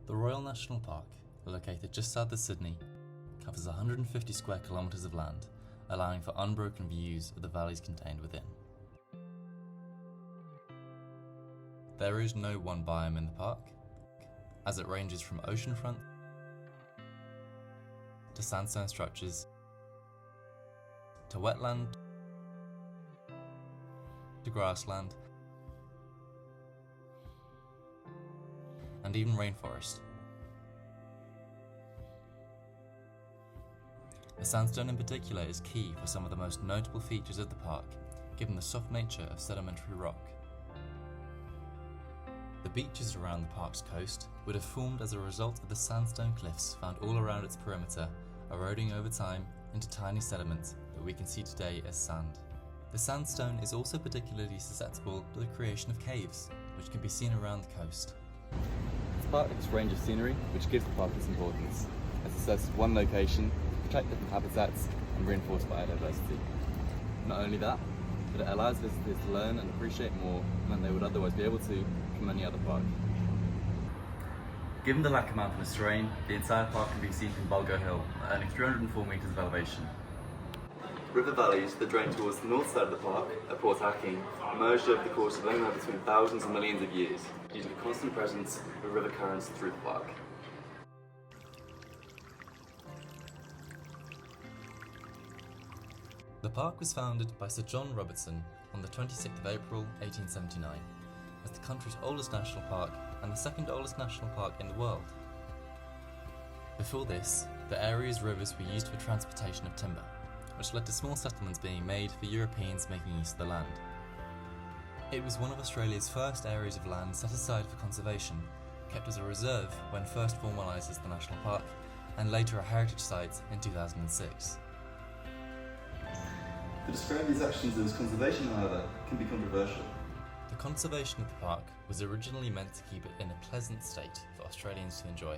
The Royal National Park, located just south of Sydney, covers 150 square kilometres of land, allowing for unbroken views of the valleys contained within. There is no one biome in the park, as it ranges from oceanfront to sandstone structures to wetland to grassland and even rainforest. The sandstone in particular is key for some of the most notable features of the park, given the soft nature of sedimentary rock. The beaches around the park's coast would have formed as a result of the sandstone cliffs found all around its perimeter, eroding over time into tiny sediments that we can see today as sand. The sandstone is also particularly susceptible to the creation of caves, which can be seen around the coast. It's part of its range of scenery, which gives the park its importance, as it serves as one location to protect different habitats and reinforce biodiversity. Not only that, but it allows visitors to learn and appreciate more than they would otherwise be able to from any other park. Given the lack of mountainous terrain, the entire park can be seen from Bulgo Hill at only 304 metres of elevation. River valleys that drain towards the north side of the park at Port Hacking emerged over the course of anywhere between thousands and millions of years due to the constant presence of river currents through the park. The park was founded by Sir John Robertson on the 26th of April 1879 as the country's oldest national park and the second oldest national park in the world. Before this, the area's rivers were used for transportation of timber, which led to small settlements being made for Europeans making use of the land. It was one of Australia's first areas of land set aside for conservation, kept as a reserve when first formalised as the national park, and later a heritage site in 2006. To describe these actions as conservation, however, can be controversial. The conservation of the park was originally meant to keep it in a pleasant state for Australians to enjoy,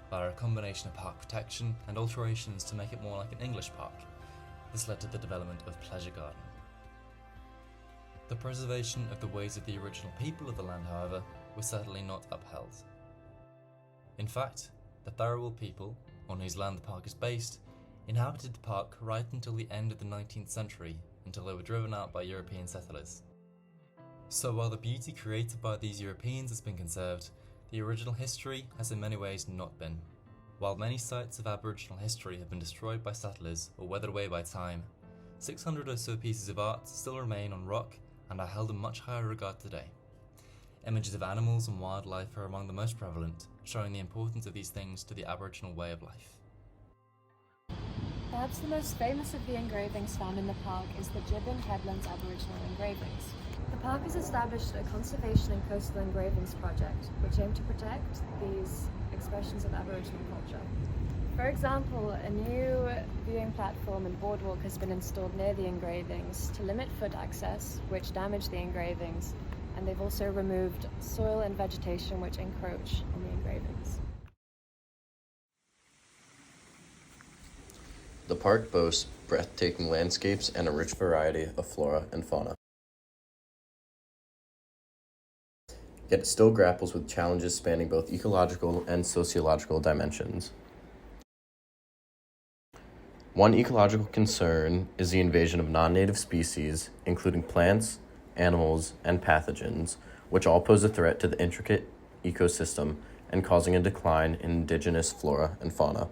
via a combination of park protection and alterations to make it more like an English park. This led to the development of Pleasure Garden. The preservation of the ways of the original people of the land, however, was certainly not upheld. In fact, the Tharawal people, on whose land the park is based, inhabited the park right until the end of the 19th century, until they were driven out by European settlers. So while the beauty created by these Europeans has been conserved, the original history has in many ways not been. While many sites of Aboriginal history have been destroyed by settlers or weathered away by time, 600 or so pieces of art still remain on rock and are held in much higher regard today. Images of animals and wildlife are among the most prevalent, showing the importance of these things to the Aboriginal way of life. Perhaps the most famous of the engravings found in the park is the Gibbon Headlands Aboriginal engravings. The park has established a conservation and coastal engravings project, which aim to protect these expressions of Aboriginal culture. For example, a new viewing platform and boardwalk has been installed near the engravings to limit foot access, which damage the engravings, and they've also removed soil and vegetation which encroach on the engravings. The park boasts breathtaking landscapes and a rich variety of flora and fauna. Yet it still grapples with challenges spanning both ecological and sociological dimensions. One ecological concern is the invasion of non-native species, including plants, animals, and pathogens, which all pose a threat to the intricate ecosystem and causing a decline in indigenous flora and fauna.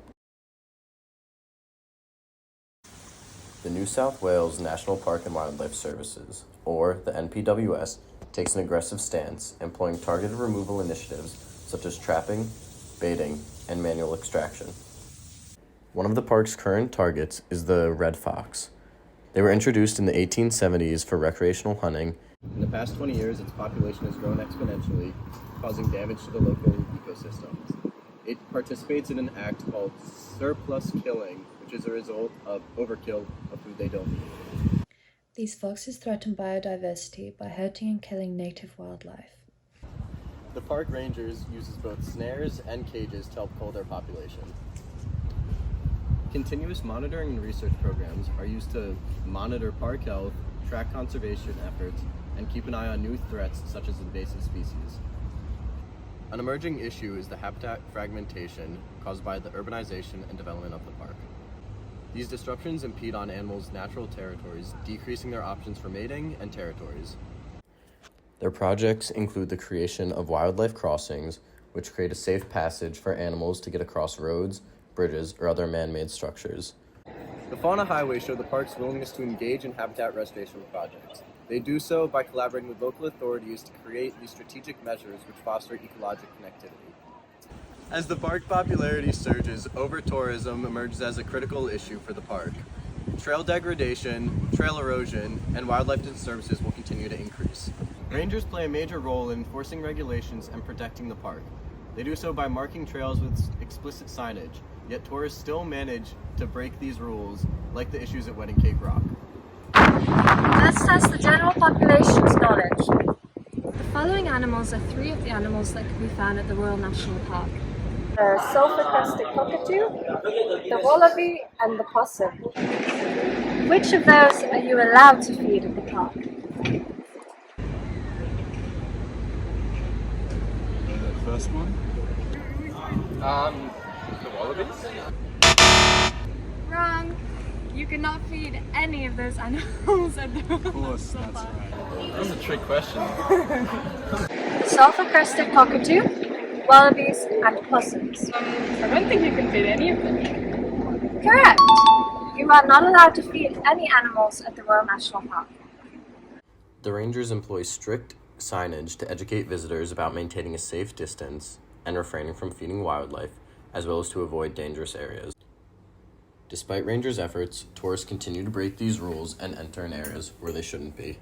The New South Wales National Park and Wildlife Services, or the NPWS, takes an aggressive stance, employing targeted removal initiatives such as trapping, baiting, and manual extraction. One of the park's current targets is the red fox. They were introduced in the 1870s for recreational hunting. In the past 20 years, its population has grown exponentially, causing damage to the local ecosystems. It participates in an act called surplus killing, which is a result of overkill of food they don't need. These foxes threaten biodiversity by hurting and killing native wildlife. The park rangers uses both snares and cages to help cull their population. Continuous monitoring and research programs are used to monitor park health, track conservation efforts, and keep an eye on new threats such as invasive species. An emerging issue is the habitat fragmentation caused by the urbanization and development of the park. These disruptions impede on animals' natural territories, decreasing their options for mating and territories. Their projects include the creation of wildlife crossings, which create a safe passage for animals to get across roads, bridges, or other man-made structures. The Fauna Highway show the park's willingness to engage in habitat restoration projects. They do so by collaborating with local authorities to create these strategic measures which foster ecologic connectivity. As the park popularity surges, over-tourism emerges as a critical issue for the park. Trail degradation, trail erosion, and wildlife disturbances will continue to increase. Rangers play a major role in enforcing regulations and protecting the park. They do so by marking trails with explicit signage, yet tourists still manage to break these rules, like the issues at Wedding Cake Rock. Let's test the general population's knowledge. The following animals are 3 of the animals that can be found at the Royal National Park. The sulphur-crested cockatoo, the wallaby, and the possum. Which of those are you allowed to feed at the park? The first one? The wallabies? Wrong! You cannot feed any of those animals at the Royal Of course, National that's Park. right. That was a trick question. The sulphur-crested cockatoo, wallabies, and possums. I don't think you can feed any of them. Correct! You are not allowed to feed any animals at the Royal National Park. The rangers employ strict signage to educate visitors about maintaining a safe distance and refraining from feeding wildlife, as well as to avoid dangerous areas. Despite rangers' efforts, tourists continue to break these rules and enter in areas where they shouldn't be.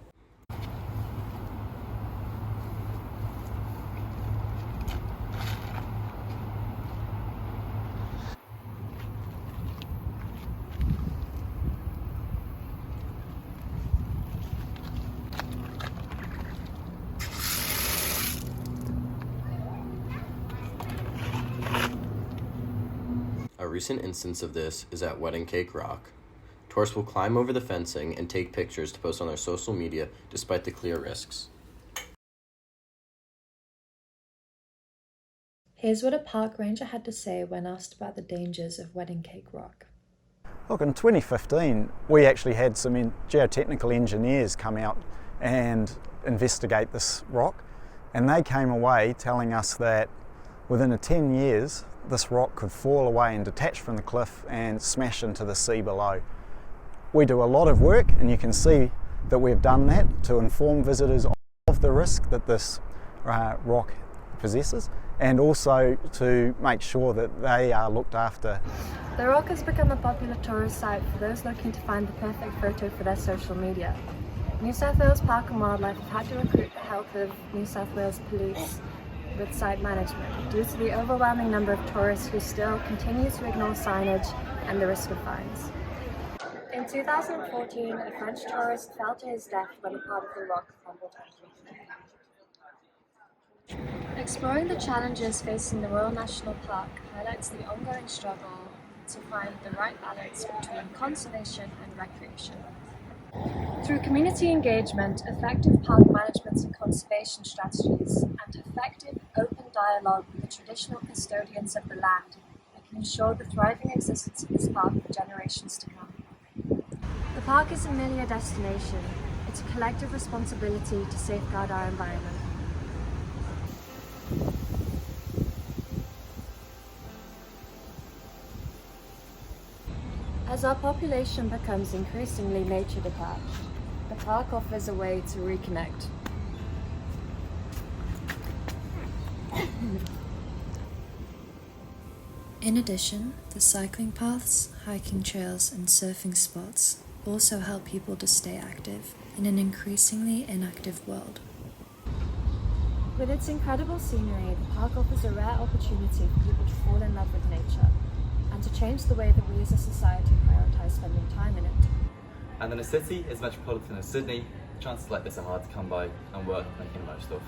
A recent instance of this is at Wedding Cake Rock. Tourists will climb over the fencing and take pictures to post on their social media despite the clear risks. Here's what a park ranger had to say when asked about the dangers of Wedding Cake Rock. Look, in 2015, we actually had some geotechnical engineers come out and investigate this rock, and they came away telling us that within 10 years, this rock could fall away and detach from the cliff and smash into the sea below. We do a lot of work, and you can see that we've done that to inform visitors of the risk that this rock possesses, and also to make sure that they are looked after. The rock has become a popular tourist site for those looking to find the perfect photo for their social media. New South Wales Park and Wildlife have had to recruit the help of New South Wales Police with site management due to the overwhelming number of tourists who still continue to ignore signage and the risk of fines. In 2014, a French tourist fell to his death when a part of the rock crumbled under. Exploring the challenges facing the Royal National Park highlights the ongoing struggle to find the right balance between conservation and recreation. Through community engagement, effective park management and conservation strategies, and effective open dialogue with the traditional custodians of the land, we can ensure the thriving existence of this park for generations to come. The park isn't merely a destination, it's a collective responsibility to safeguard our environment. As our population becomes increasingly nature detached, the park offers a way to reconnect. In addition, the cycling paths, hiking trails, and surfing spots also help people to stay active in an increasingly inactive world. With its incredible scenery, the park offers a rare opportunity for people to fall in love with nature and to change the way that we as a society prioritise spending time in it. And in a city as metropolitan as Sydney, chances like this are hard to come by and worth making the most of.